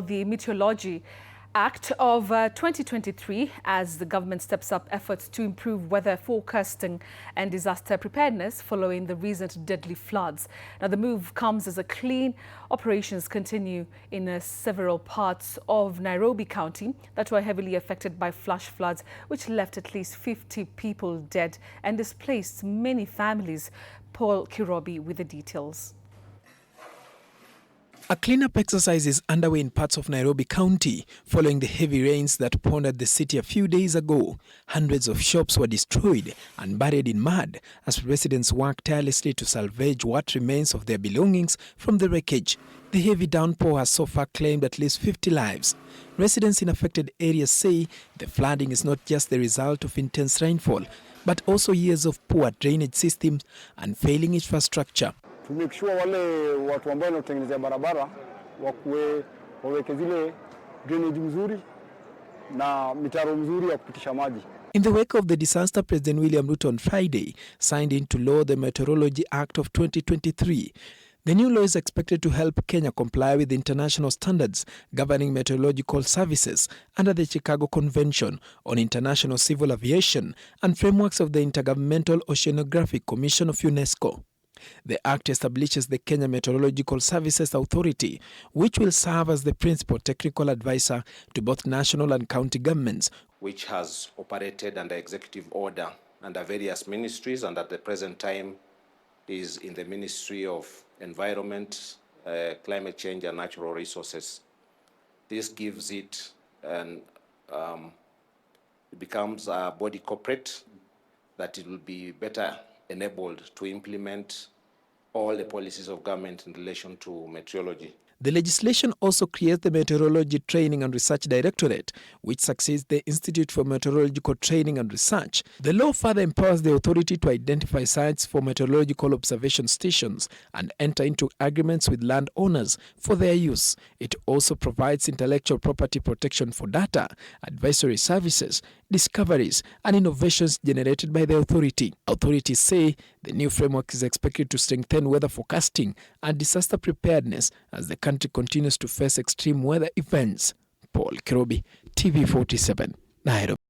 The Meteorology Act of 2023 as the government steps up efforts to improve weather forecasting and disaster preparedness following the recent deadly floods. Now, the move comes as clean operations continue in several parts of Nairobi County that were heavily affected by flash floods, which left at least 50 people dead and displaced many families. Paul Kirobi with the details. A cleanup exercise is underway in parts of Nairobi County following the heavy rains that pounded the city a few days ago. Hundreds of shops were destroyed and buried in mud as residents worked tirelessly to salvage what remains of their belongings from the wreckage. The heavy downpour has so far claimed at least 50 lives. Residents in affected areas say the flooding is not just the result of intense rainfall, but also years of poor drainage systems and failing infrastructure. To make sure wale watu ambao wanatengenezea barabara waweke zile drainage mzuri na mitaro mzuri ya kupitisha maji. In the wake of the disaster, President William Ruto on Friday signed into law the Meteorology Act of 2023. The new law is expected to help Kenya comply with international standards governing meteorological services under the Chicago Convention on International Civil Aviation and frameworks of the Intergovernmental Oceanographic Commission of UNESCO. The Act establishes the Kenya Meteorological Services Authority, which will serve as the principal technical advisor to both national and county governments, which has operated under executive order under various ministries, and at the present time is in the Ministry of Environment, Climate Change and Natural Resources. This gives it it becomes a body corporate that it will be better enabled to implement all the policies of government in relation to meteorology. The legislation also creates the Meteorology Training and Research Directorate, which succeeds the Institute for Meteorological Training and Research. The law further empowers the authority to identify sites for meteorological observation stations and enter into agreements with landowners for their use. It also provides intellectual property protection for data, advisory services, discoveries, and innovations generated by the authority. Authorities say the new framework is expected to strengthen weather forecasting and disaster preparedness as the country continues to face extreme weather events. Paul Kirobi, TV 47, Nairobi.